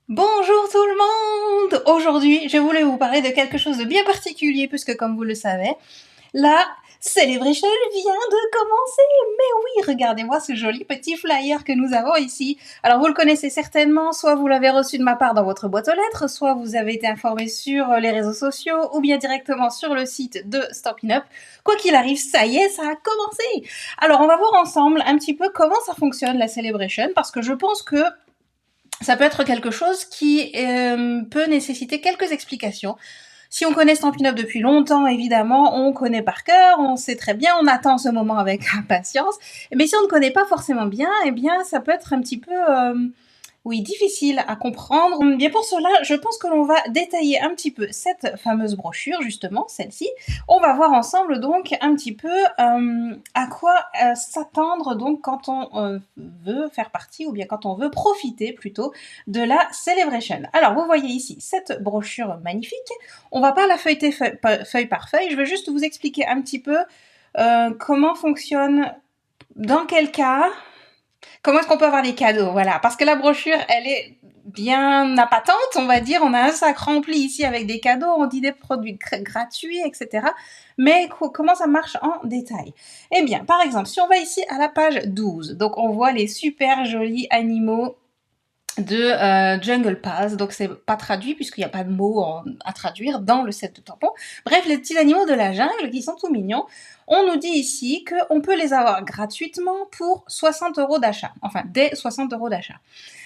Bonjour tout le monde! Aujourd'hui, je voulais vous parler de quelque chose de bien particulier puisque comme vous le savez, la Celebration vient de commencer. Mais oui, regardez-moi ce joli petit flyer que nous avons ici. Alors vous le connaissez certainement, soit vous l'avez reçu de ma part dans votre boîte aux lettres, soit vous avez été informé sur les réseaux sociaux ou bien directement sur le site de Stampin' Up. Quoi qu'il arrive, ça y est, ça a commencé. Alors on va voir ensemble un petit peu comment ça fonctionne la Celebration parce que je pense que ça peut être quelque chose qui peut nécessiter quelques explications. Si on connaît Stampin' Up depuis longtemps, évidemment, on connaît par cœur, on sait très bien, on attend ce moment avec impatience. Mais si on ne connaît pas forcément bien, eh bien, ça peut être un petit peu oui, difficile à comprendre. Bien pour cela, je pense que l'on va détailler un petit peu cette fameuse brochure, justement, celle-ci. On va voir ensemble donc un petit peu à quoi s'attendre donc quand on veut faire partie ou bien quand on veut profiter plutôt de la Celebration. Alors vous voyez ici cette brochure magnifique. On va pas la feuilleter feuille par feuille. Je vais juste vous expliquer un petit peu comment fonctionne, dans quel cas. Comment est-ce qu'on peut avoir des cadeaux? Voilà, parce que la brochure, elle est bien appâtante, on va dire. On a un sac rempli ici avec des cadeaux, on dit des produits gratuits, etc. Mais comment ça marche en détail? Eh bien, par exemple, si on va ici à la page 12, donc on voit les super jolis animaux de Jungle Pass, donc c'est pas traduit puisqu'il n'y a pas de mots à traduire dans le set de tampons. Bref, les petits animaux de la jungle qui sont tout mignons. On nous dit ici qu'on peut les avoir gratuitement pour 60 € d'achat, enfin dès 60 € d'achat.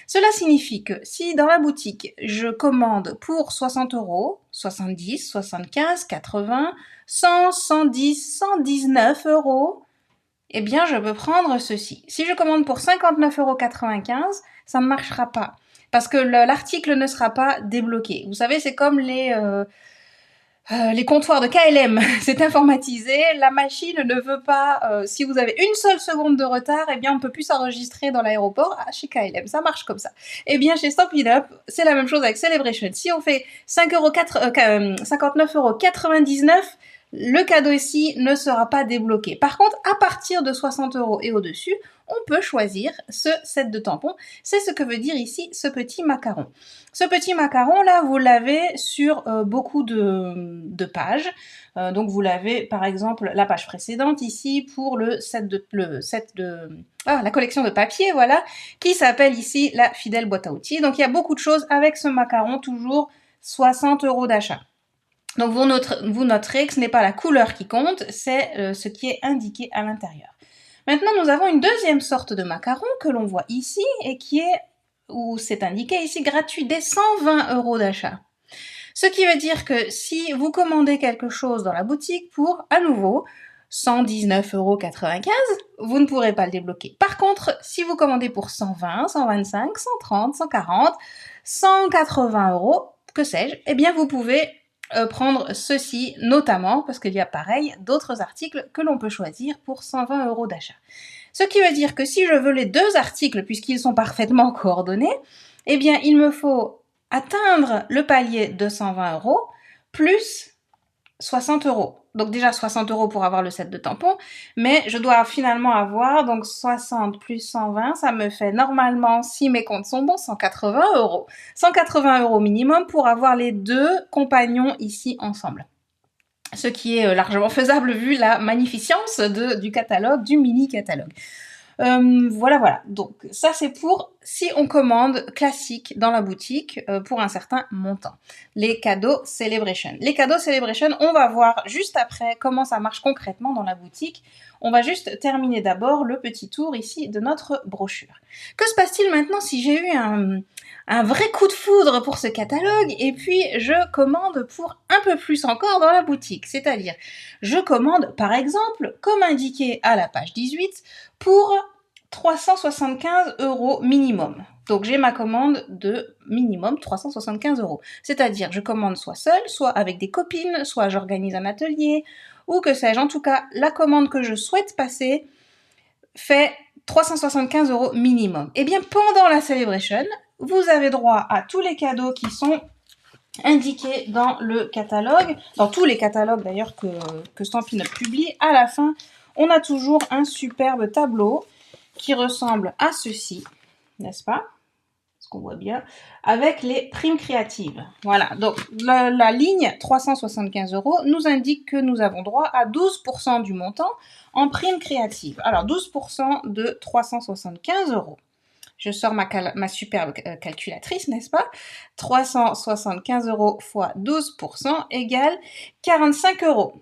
Cela signifie que si dans la boutique je commande pour 60 €, 70, 75, 80, 100, 110, 119 €, eh bien, je peux prendre ceci. Si je commande pour 59,95 €, ça ne marchera pas. Parce que l'article ne sera pas débloqué. Vous savez, c'est comme les comptoirs de KLM. C'est informatisé. La machine ne veut pas, si vous avez une seule seconde de retard, eh bien, on ne peut plus s'enregistrer dans l'aéroport chez KLM. Ça marche comme ça. Eh bien, chez Stampin' Up, c'est la même chose avec Celebration. Si on fait 59,99 €, le cadeau ici ne sera pas débloqué. Par contre, à partir de 60 € et au-dessus, on peut choisir ce set de tampons. C'est ce que veut dire ici ce petit macaron. Ce petit macaron là, vous l'avez sur beaucoup de pages. Donc vous l'avez par exemple la page précédente ici pour la collection de papier, voilà, qui s'appelle ici la fidèle boîte à outils. Donc il y a beaucoup de choses avec ce macaron, toujours 60 € d'achat. Donc vous noterez que ce n'est pas la couleur qui compte, c'est ce qui est indiqué à l'intérieur. Maintenant, nous avons une deuxième sorte de macaron que l'on voit ici et qui est, où c'est indiqué ici, gratuit dès 120 € d'achat. Ce qui veut dire que si vous commandez quelque chose dans la boutique pour, à nouveau, 119,95 €, vous ne pourrez pas le débloquer. Par contre, si vous commandez pour 120, 125, 130, 140, 180 €, que sais-je, eh bien vous pouvez prendre ceci notamment, parce qu'il y a pareil d'autres articles que l'on peut choisir pour 120 € d'achat. Ce qui veut dire que si je veux les deux articles, puisqu'ils sont parfaitement coordonnés, eh bien il me faut atteindre le palier de 120 € plus 60 €. Donc déjà 60 € pour avoir le set de tampons, mais je dois finalement avoir donc 60 plus 120, ça me fait normalement, si mes comptes sont bons, 180 €. 180 € minimum pour avoir les deux compagnons ici ensemble. Ce qui est largement faisable vu la magnificence du catalogue, du mini catalogue. Voilà. Donc ça c'est pour si on commande classique dans la boutique pour un certain montant. Les cadeaux Celebration. Les cadeaux Celebration, on va voir juste après comment ça marche concrètement dans la boutique. On va juste terminer d'abord le petit tour ici de notre brochure. Que se passe-t-il maintenant si j'ai eu un vrai coup de foudre pour ce catalogue et puis je commande pour un peu plus encore dans la boutique? C'est-à-dire, je commande par exemple, comme indiqué à la page 18, pour 375 € minimum. Donc j'ai ma commande de minimum 375 €. C'est-à-dire je commande soit seule, soit avec des copines, soit j'organise un atelier, ou que sais-je. En tout cas, la commande que je souhaite passer fait 375 € minimum. Et bien pendant la Celebration, vous avez droit à tous les cadeaux qui sont indiqués dans le catalogue, dans tous les catalogues d'ailleurs que Stampin' Up publie. À la fin, on a toujours un superbe tableau qui ressemble à ceci, n'est-ce pas? Est-ce qu'on voit bien, avec les primes créatives. Voilà, donc la ligne 375 € nous indique que nous avons droit à 12% du montant en primes créatives. Alors 12% de 375 €. Je sors ma superbe calculatrice, n'est-ce pas? 375 € fois 12% égale 45 €.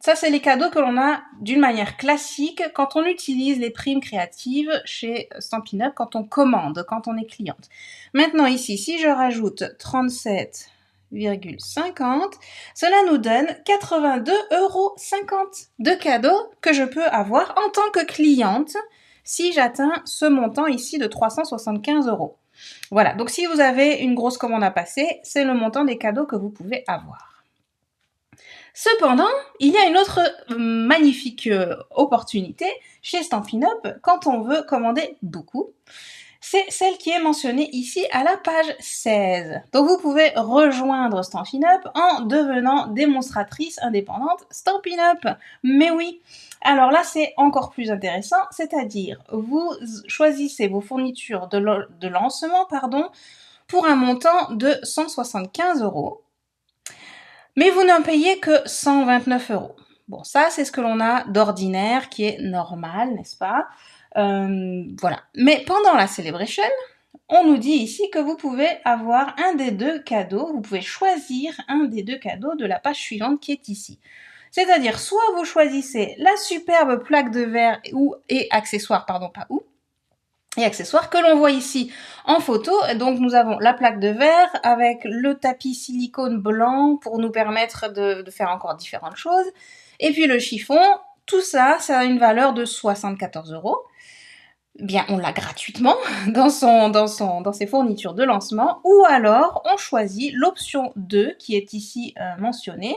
Ça, c'est les cadeaux que l'on a d'une manière classique quand on utilise les primes créatives chez Stampin' Up, quand on commande, quand on est cliente. Maintenant ici, si je rajoute 37,50, cela nous donne 82,50 € de cadeaux que je peux avoir en tant que cliente si j'atteins ce montant ici de 375 €. Voilà, donc si vous avez une grosse commande à passer, c'est le montant des cadeaux que vous pouvez avoir. Cependant, il y a une autre magnifique opportunité chez Stampin' Up quand on veut commander beaucoup. C'est celle qui est mentionnée ici à la page 16. Donc vous pouvez rejoindre Stampin' Up en devenant démonstratrice indépendante Stampin' Up. Mais oui, alors là c'est encore plus intéressant, c'est-à-dire vous choisissez vos fournitures de lancement pour un montant de 175 €. Mais vous n'en payez que 129 €. Bon, ça, c'est ce que l'on a d'ordinaire, qui est normal, n'est-ce pas? Voilà. Mais pendant la Celebration, on nous dit ici que vous pouvez avoir un des deux cadeaux, vous pouvez choisir un des deux cadeaux de la page suivante qui est ici. C'est-à-dire, soit vous choisissez la superbe plaque de verre et accessoires que l'on voit ici en photo. Donc nous avons la plaque de verre avec le tapis silicone blanc pour nous permettre de faire encore différentes choses. Et puis le chiffon, tout ça, ça a une valeur de 74 €. Bien, on l'a gratuitement dans ses fournitures de lancement, ou alors on choisit l'option 2 qui est ici mentionnée.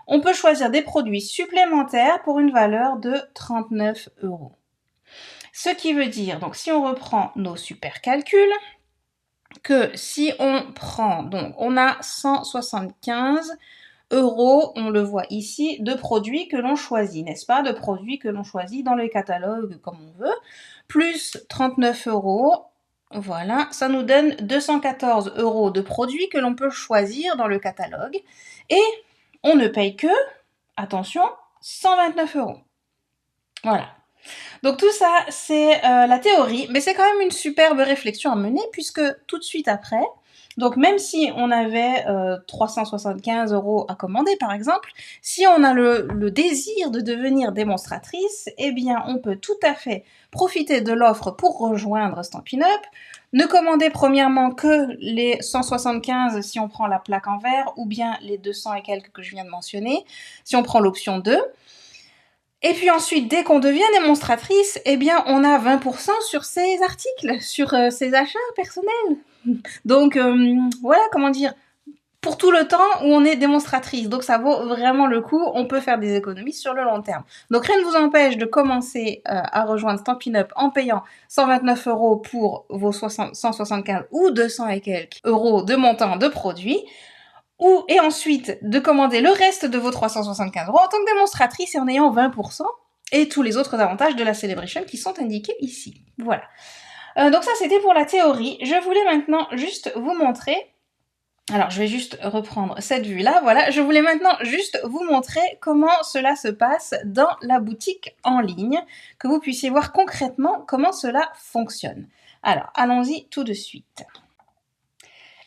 On peut choisir des produits supplémentaires pour une valeur de 39 €. Ce qui veut dire, donc si on reprend nos super calculs, que si on prend, donc on a 175 €, on le voit ici, de produits que l'on choisit, n'est-ce pas? De produits que l'on choisit dans le catalogue comme on veut, plus 39 €, voilà, ça nous donne 214 € de produits que l'on peut choisir dans le catalogue, et on ne paye que, attention, 129 €. Voilà. Donc tout ça, c'est la théorie, mais c'est quand même une superbe réflexion à mener, puisque tout de suite après, donc même si on avait 375 € à commander par exemple, si on a le désir de devenir démonstratrice, eh bien on peut tout à fait profiter de l'offre pour rejoindre Stampin' Up, ne commander premièrement que les 175 si on prend la plaque en verre, ou bien les 200 et quelques que je viens de mentionner, si on prend l'option 2. Et puis ensuite, dès qu'on devient démonstratrice, eh bien, on a 20% sur ces articles, sur ces achats personnels. Donc, voilà, comment dire, pour tout le temps où on est démonstratrice. Donc, ça vaut vraiment le coup. On peut faire des économies sur le long terme. Donc, rien ne vous empêche de commencer à rejoindre Stampin' Up en payant 129 € pour vos 175 ou 200 et quelques euros de montant de produits. Et ensuite de commander le reste de vos 375 € en tant que démonstratrice et en ayant 20% et tous les autres avantages de la Celebration qui sont indiqués ici. Voilà. Donc ça, c'était pour la théorie. Je voulais maintenant juste vous montrer... Alors, je vais juste reprendre cette vue-là, voilà. Je voulais maintenant juste vous montrer comment cela se passe dans la boutique en ligne, que vous puissiez voir concrètement comment cela fonctionne. Alors, allons-y tout de suite.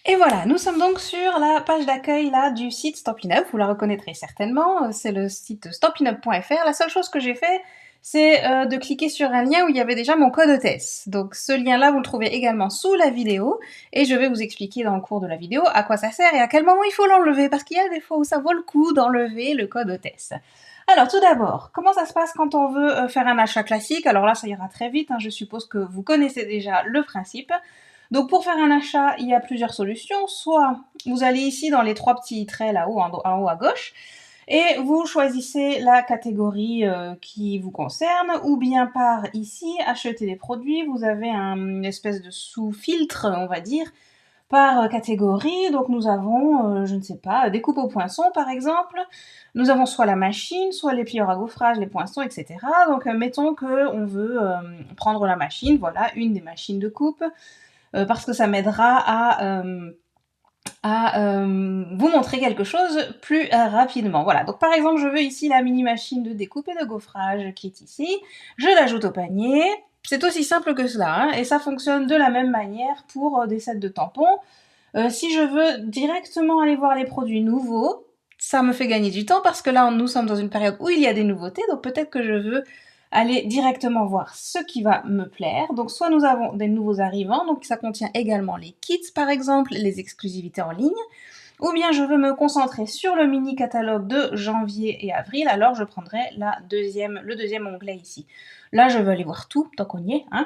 Et voilà, nous sommes donc sur la page d'accueil là du site Stampin' Up, vous la reconnaîtrez certainement, c'est le site stampinup.fr. La seule chose que j'ai fait, c'est de cliquer sur un lien où il y avait déjà mon code hôtesse. Donc ce lien-là, vous le trouvez également sous la vidéo, et je vais vous expliquer dans le cours de la vidéo à quoi ça sert et à quel moment il faut l'enlever, parce qu'il y a des fois où ça vaut le coup d'enlever le code hôtesse. Alors tout d'abord, comment ça se passe quand on veut faire un achat classique? Alors là, ça ira très vite, je suppose que vous connaissez déjà le principe. Donc pour faire un achat, il y a plusieurs solutions. Soit vous allez ici dans les trois petits traits là-haut, en haut à gauche, et vous choisissez la catégorie qui vous concerne, ou bien par ici, acheter des produits, vous avez une espèce de sous-filtre, on va dire, par catégorie. Donc nous avons, je ne sais pas, des coupes aux poinçons par exemple. Nous avons soit la machine, soit les plieurs à gaufrage, les poinçons, etc. Donc mettons qu'on veut prendre la machine, voilà, une des machines de coupe. parce que ça m'aidera à vous montrer quelque chose plus rapidement. Voilà, donc par exemple, je veux ici la mini machine de découpe et de gaufrage qui est ici. Je l'ajoute au panier. C'est aussi simple que cela, hein, et ça fonctionne de la même manière pour des sets de tampons. Si je veux directement aller voir les produits nouveaux, ça me fait gagner du temps parce que là, nous sommes dans une période où il y a des nouveautés, donc peut-être que je veux aller directement voir ce qui va me plaire. Donc soit nous avons des nouveaux arrivants, donc ça contient également les kits par exemple, les exclusivités en ligne, ou bien je veux me concentrer sur le mini catalogue de janvier et avril, alors je prendrai le deuxième onglet ici. Là, je veux aller voir tout, tant qu'on y est, hein.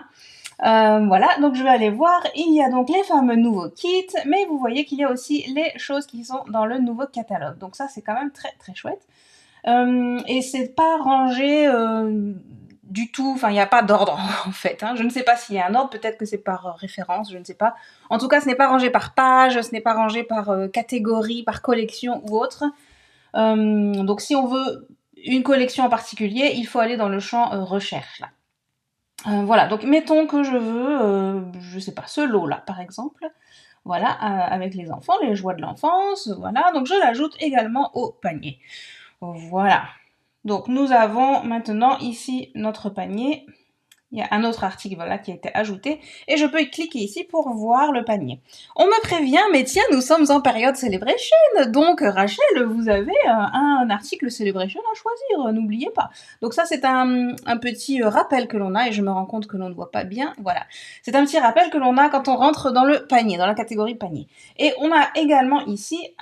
Voilà, donc je vais aller voir, il y a donc les fameux nouveaux kits, mais vous voyez qu'il y a aussi les choses qui sont dans le nouveau catalogue. Donc ça, c'est quand même très très chouette. Et c'est pas rangé du tout, enfin il n'y a pas d'ordre en fait, hein. Je ne sais pas s'il y a un ordre, peut-être que c'est par référence, je ne sais pas. En tout cas, ce n'est pas rangé par page, ce n'est pas rangé par catégorie, par collection ou autre. Donc si on veut une collection en particulier, il faut aller dans le champ recherche là. Voilà, donc mettons que je veux, je sais pas, ce lot-là, par exemple. Voilà, avec les enfants, les joies de l'enfance, voilà. Donc je l'ajoute également au panier. Voilà. Donc nous avons maintenant ici notre panier. Il y a un autre article voilà, qui a été ajouté et je peux y cliquer ici pour voir le panier. On me prévient, mais tiens, nous sommes en période Celebration, donc Rachel, vous avez un article Celebration à choisir, n'oubliez pas. Donc ça, c'est un petit rappel que l'on a et je me rends compte que l'on ne voit pas bien. Voilà, c'est un petit rappel que l'on a quand on rentre dans le panier, dans la catégorie panier. Et on a également ici,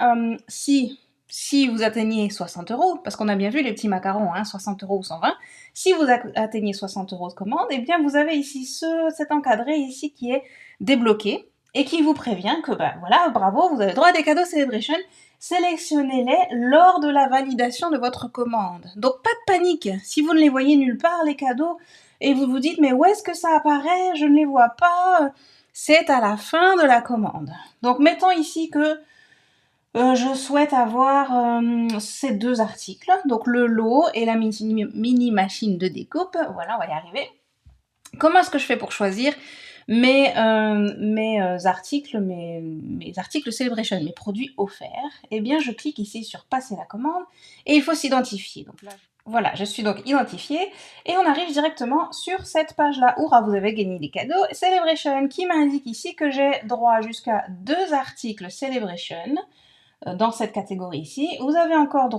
si vous atteignez 60 €, parce qu'on a bien vu les petits macarons, hein, 60 € ou 120, si vous atteignez 60 € de commande, eh bien vous avez ici cet encadré ici qui est débloqué et qui vous prévient que ben voilà, bravo, vous avez droit à des cadeaux Celebration, sélectionnez-les lors de la validation de votre commande. Donc pas de panique, si vous ne les voyez nulle part, les cadeaux, et vous vous dites mais où est-ce que ça apparaît, je ne les vois pas, c'est à la fin de la commande. Donc mettons ici que je souhaite avoir ces deux articles, donc le lot et la mini machine de découpe. Voilà, on va y arriver. Comment est-ce que je fais pour choisir mes articles, mes articles Celebration, mes produits offerts? Eh bien, je clique ici sur passer la commande et il faut s'identifier. Donc là, voilà, je suis donc identifiée et on arrive directement sur cette page-là. Hurrah, vous avez gagné des cadeaux. Celebration qui m'indique ici que j'ai droit jusqu'à 2 articles Celebration dans cette catégorie ici. Vous avez encore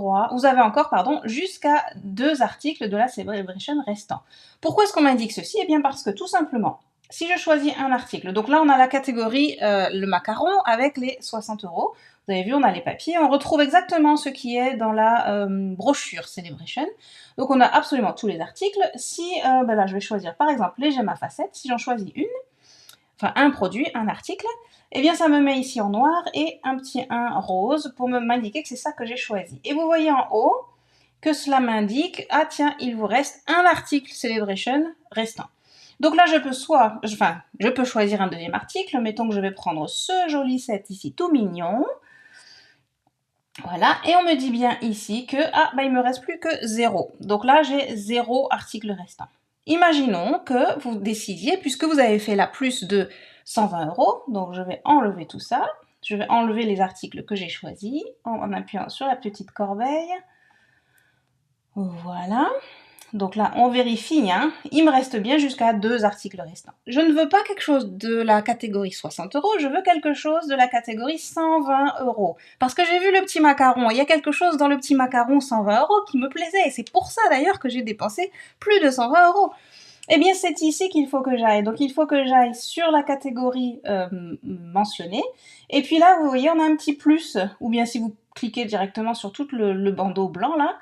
jusqu'à 2 articles de la Celebration restant. Pourquoi est-ce qu'on m'indique ceci? Eh bien parce que tout simplement, si je choisis un article, donc là on a la catégorie le macaron avec les 60 €. Vous avez vu, on a les papiers, on retrouve exactement ce qui est dans la brochure Celebration. Donc on a absolument tous les articles. Si, là je vais choisir par exemple les gemmes à facettes, si j'en choisis une, enfin un produit, un article, eh bien ça me met ici en noir et un petit 1 rose pour m'indiquer que c'est ça que j'ai choisi. Et vous voyez en haut que cela m'indique, ah tiens, il vous reste un article Celebration restant. Donc là, je peux choisir un deuxième article. Mettons que je vais prendre ce joli set ici, tout mignon. Voilà, et on me dit bien ici que, il me reste plus que 0. Donc là, j'ai 0 article restant. Imaginons que vous décidiez, puisque vous avez fait la plus de 120 €, donc je vais enlever tout ça. Je vais enlever les articles que j'ai choisis en appuyant sur la petite corbeille. Voilà. Donc là, on vérifie, hein. Il me reste bien jusqu'à 2 articles restants. Je ne veux pas quelque chose de la catégorie 60 €, je veux quelque chose de la catégorie 120 €. Parce que j'ai vu le petit macaron, il y a quelque chose dans le petit macaron 120 € qui me plaisait, et c'est pour ça d'ailleurs que j'ai dépensé plus de 120 €. Eh bien, c'est ici qu'il faut que j'aille. Donc, il faut que j'aille sur la catégorie mentionnée. Et puis là, vous voyez, on a un petit plus. Ou bien si vous cliquez directement sur tout le bandeau blanc, là,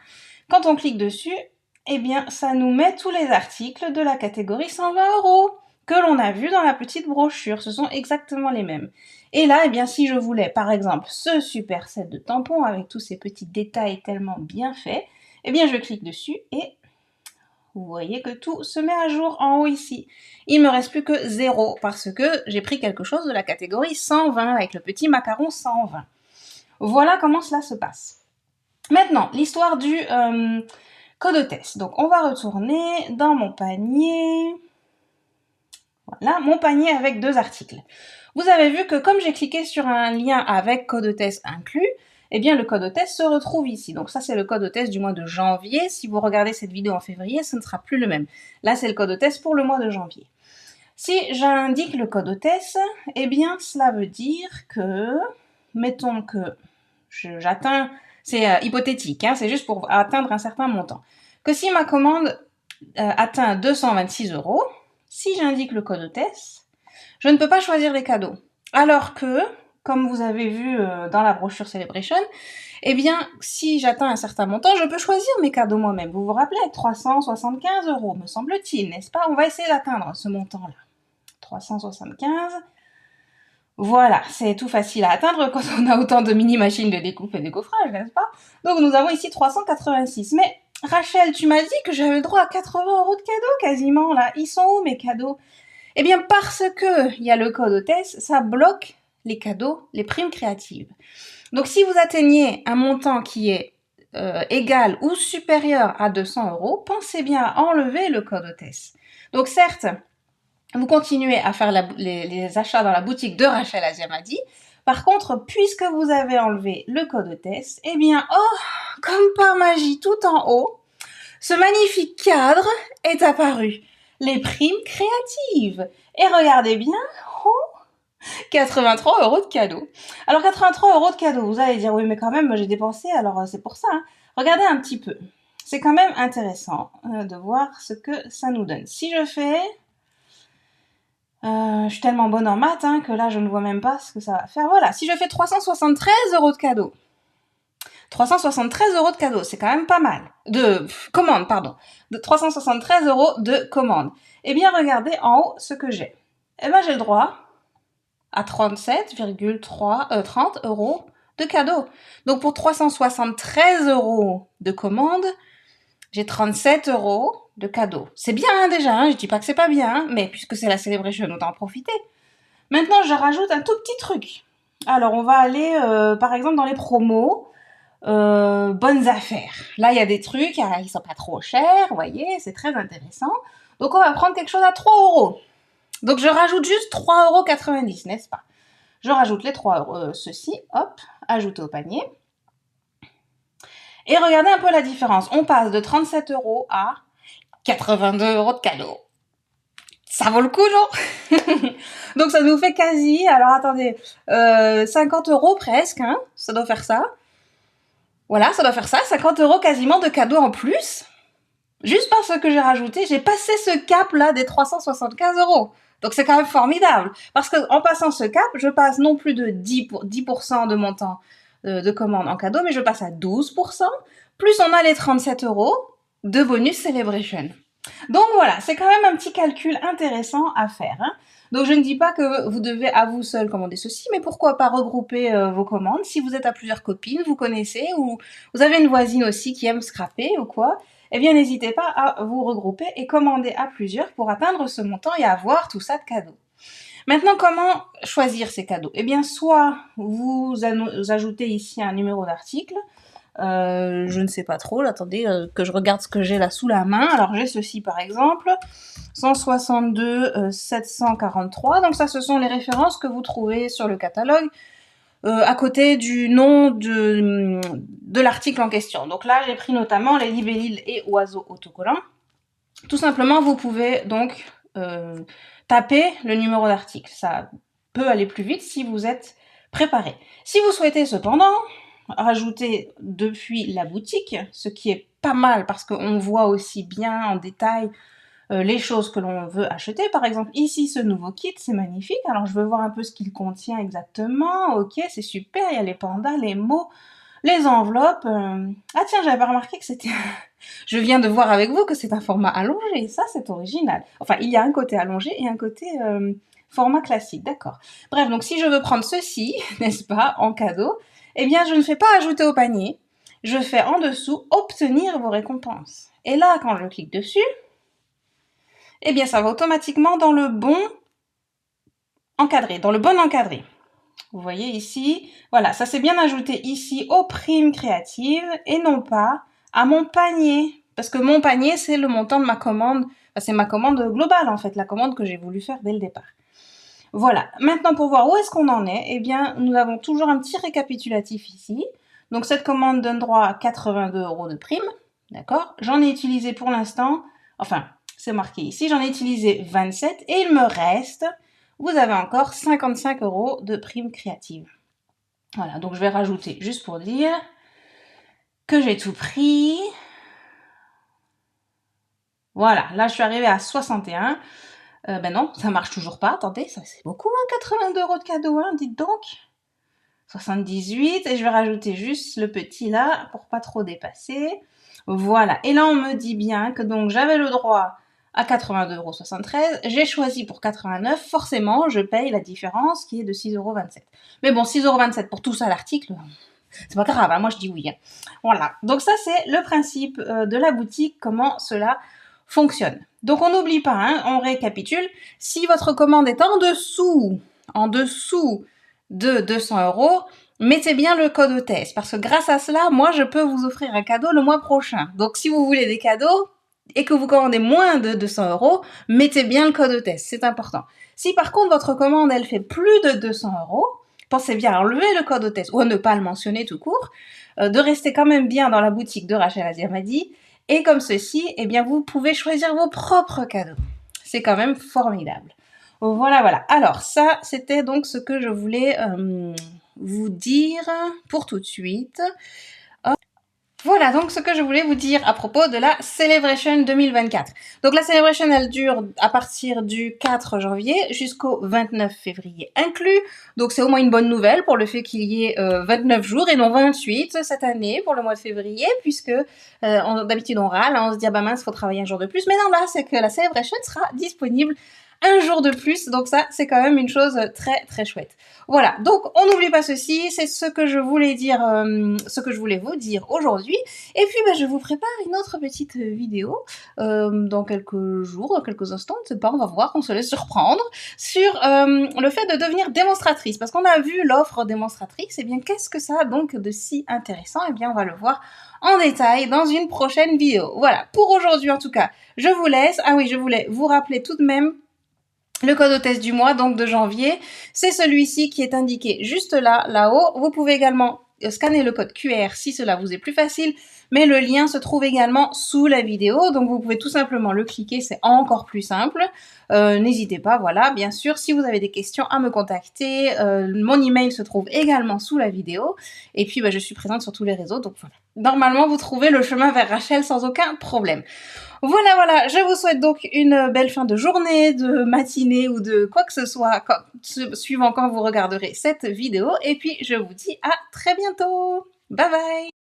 quand on clique dessus, eh bien, ça nous met tous les articles de la catégorie 120 € que l'on a vu dans la petite brochure. Ce sont exactement les mêmes. Et là, eh bien, si je voulais, par exemple, ce super set de tampons avec tous ces petits détails tellement bien faits, eh bien, je clique dessus et vous voyez que tout se met à jour en haut ici. Il me reste plus que 0 parce que j'ai pris quelque chose de la catégorie 120 avec le petit macaron 120. Voilà comment cela se passe. Maintenant, l'histoire du code test. Donc, on va retourner dans mon panier. Voilà, mon panier avec 2 articles. Vous avez vu que comme j'ai cliqué sur un lien avec code hôtesse inclus, eh bien le code hôtesse se retrouve ici. Donc ça c'est le code hôtesse du mois de janvier. Si vous regardez cette vidéo en février, ce ne sera plus le même. Là c'est le code hôtesse pour le mois de janvier. Si j'indique le code hôtesse, eh bien cela veut dire que, mettons que j'atteins, c'est hypothétique, hein, c'est juste pour atteindre un certain montant, que si ma commande atteint 226 €, si j'indique le code hôtesse, je ne peux pas choisir les cadeaux. Alors que, comme vous avez vu dans la brochure Celebration, eh bien, si j'atteins un certain montant, je peux choisir mes cadeaux moi-même. Vous vous rappelez, 375 €, me semble-t-il, n'est-ce pas? On va essayer d'atteindre ce montant-là. 375. Voilà, c'est tout facile à atteindre quand on a autant de mini-machines de découpe et de coffrage, n'est-ce pas? Donc nous avons ici 386. Mais Rachel, tu m'as dit que j'avais le droit à 80 € de cadeaux quasiment, là. Ils sont où mes cadeaux? Eh bien, parce que il y a le code hôtesse, ça bloque les cadeaux, les primes créatives. Donc, si vous atteignez un montant qui est égal ou supérieur à 200 €, pensez bien à enlever le code hôtesse. Donc, certes, vous continuez à faire les achats dans la boutique de Rachel Aziamadi. Par contre, puisque vous avez enlevé le code hôtesse, eh bien, oh, comme par magie, tout en haut, ce magnifique cadre est apparu. Les primes créatives. Et regardez bien, oh, 83 € de cadeaux. Alors 83 € de cadeaux, vous allez dire, oui mais quand même j'ai dépensé, alors c'est pour ça. Hein. Regardez un petit peu. C'est quand même intéressant de voir ce que ça nous donne. Si je fais... je suis tellement bonne en maths hein, que là je ne vois même pas ce que ça va faire. Voilà, si je fais 373 € de cadeaux. 373 € de cadeaux, c'est quand même pas mal. De commandes, pardon. De 373 € de commandes. Eh bien, regardez en haut ce que j'ai. Eh bien, j'ai le droit à 37,30 € de cadeaux. Donc, pour 373 € de commandes, j'ai 37 € de cadeaux. C'est bien hein, déjà, hein, je dis pas que c'est pas bien, hein, mais puisque c'est la Celebration, autant en profiter. Maintenant, je rajoute un tout petit truc. Alors, on va aller, par exemple, dans les promos. Bonnes affaires. Là, il y a des trucs, ils sont pas trop chers, vous voyez, c'est très intéressant. Donc, on va prendre quelque chose à 3 €. Donc, je rajoute juste 3,90 €, n'est-ce pas? Je rajoute les 3 €, ceci, hop, ajouter au panier. Et regardez un peu la différence. On passe de 37 € à 82 € de cadeaux. Ça vaut le coup, non? Donc, ça nous fait quasi, alors attendez, 50 € presque, hein, ça doit faire ça. Voilà, ça doit faire ça, 50 € quasiment de cadeaux en plus. Juste parce que j'ai rajouté, j'ai passé ce cap-là des 375 €. Donc c'est quand même formidable. Parce qu'en passant ce cap, je passe non plus de 10% de montant de commande en cadeau, mais je passe à 12%. Plus on a les 37 € de bonus Celebration. Donc voilà, c'est quand même un petit calcul intéressant à faire. Hein. Donc je ne dis pas que vous devez à vous seul commander ceci, mais pourquoi pas regrouper vos commandes. Si vous êtes à plusieurs copines, vous connaissez, ou vous avez une voisine aussi qui aime scraper ou quoi, eh bien n'hésitez pas à vous regrouper et commander à plusieurs pour atteindre ce montant et avoir tout ça de cadeaux. Maintenant, comment choisir ces cadeaux? Eh bien, soit vous ajoutez ici un numéro d'article, je ne sais pas trop, attendez que je regarde ce que j'ai là sous la main. Alors j'ai ceci par exemple, 162 743, donc ça ce sont les références que vous trouvez sur le catalogue à côté du nom de l'article en question. Donc là j'ai pris notamment les libellules et oiseaux autocollants. Tout simplement vous pouvez donc taper le numéro d'article, ça peut aller plus vite si vous êtes préparé. Si vous souhaitez cependant rajouter depuis la boutique, ce qui est pas mal parce qu'on voit aussi bien en détail les choses que l'on veut acheter. Par exemple, ici, ce nouveau kit, c'est magnifique. Alors, je veux voir un peu ce qu'il contient exactement. Ok, c'est super. Il y a les pandas, les mots, les enveloppes. Ah tiens, j'avais pas remarqué que c'était... Je viens de voir avec vous que c'est un format allongé. Ça, c'est original. Enfin, il y a un côté allongé et un côté... format classique, d'accord. Bref, donc si je veux prendre ceci, n'est-ce pas, en cadeau, eh bien, je ne fais pas ajouter au panier. Je fais en dessous obtenir vos récompenses. Et là, quand je clique dessus, eh bien, ça va automatiquement dans le bon encadré, dans le bon encadré. Vous voyez ici, voilà, ça s'est bien ajouté ici aux primes créatives et non pas à mon panier. parce que mon panier, c'est le montant de ma commande, enfin, c'est ma commande globale en fait, la commande que j'ai voulu faire dès le départ. Voilà, maintenant pour voir où est-ce qu'on en est, eh bien nous avons toujours un petit récapitulatif ici. Donc cette commande donne droit à 82 € de prime, d'accord? J'en ai utilisé pour l'instant, enfin c'est marqué ici, j'en ai utilisé 27 et il me reste, vous avez encore 55 € de prime créative. Voilà, donc je vais rajouter juste pour dire que j'ai tout pris. Voilà, là je suis arrivée à 61. Ben non, ça marche toujours pas. Attendez, ça c'est beaucoup, hein, 82 € de cadeau, hein, dites donc. 78, et je vais rajouter juste le petit là, pour pas trop dépasser. Voilà, et là on me dit bien que donc j'avais le droit à 82,73 €, j'ai choisi pour 89, forcément je paye la différence qui est de 6,27 €. Mais bon, 6,27 € pour tout ça l'article, c'est pas grave, hein, moi je dis oui. Hein. Voilà, donc ça c'est le principe de la boutique, comment cela fonctionne. Donc on n'oublie pas, hein, on récapitule, si votre commande est en dessous de 200 €, mettez bien le code hôtesse, parce que grâce à cela, moi je peux vous offrir un cadeau le mois prochain. Donc si vous voulez des cadeaux et que vous commandez moins de 200 €, mettez bien le code hôtesse, c'est important. Si par contre votre commande elle fait plus de 200 €, pensez bien à enlever le code hôtesse ou à ne pas le mentionner tout court, de rester quand même bien dans la boutique de Rachel Aziamadi, et comme ceci, eh bien vous pouvez choisir vos propres cadeaux. C'est quand même formidable. Voilà, voilà. Alors ça, c'était donc ce que je voulais vous dire pour tout de suite. Voilà donc ce que je voulais vous dire à propos de la Celebration 2024. Donc la Celebration, elle dure à partir du 4 janvier jusqu'au 29 février inclus. Donc c'est au moins une bonne nouvelle pour le fait qu'il y ait 29 jours et non 28 cette année pour le mois de février, puisque d'habitude on râle, on se dit ah bah mince, faut travailler un jour de plus. Mais non, là c'est que la Celebration sera disponible un jour de plus, donc ça c'est quand même une chose très très chouette. Voilà, donc on n'oublie pas ceci, c'est ce que je voulais dire, ce que je voulais vous dire aujourd'hui. Et puis je vous prépare une autre petite vidéo dans quelques jours, dans quelques instants, on ne sait pas, on va voir, on se laisse surprendre, sur le fait de devenir démonstratrice. Parce qu'on a vu l'offre démonstratrice, et bien qu'est-ce que ça a donc de si intéressant? Et bien on va le voir en détail dans une prochaine vidéo. Voilà, pour aujourd'hui en tout cas, je vous laisse. Ah oui, je voulais vous rappeler tout de même le code hôtesse du mois, donc de janvier, c'est celui-ci qui est indiqué juste là, là-haut. Vous pouvez également scanner le code QR si cela vous est plus facile, mais le lien se trouve également sous la vidéo, donc vous pouvez tout simplement le cliquer, c'est encore plus simple. N'hésitez pas, voilà, bien sûr, si vous avez des questions à me contacter, mon email se trouve également sous la vidéo, et puis je suis présente sur tous les réseaux, donc voilà. Normalement, vous trouvez le chemin vers Rachel sans aucun problème. Voilà, voilà, je vous souhaite donc une belle fin de journée, de matinée ou de quoi que ce soit, suivant quand vous regarderez cette vidéo. Et puis, je vous dis à très bientôt. Bye bye.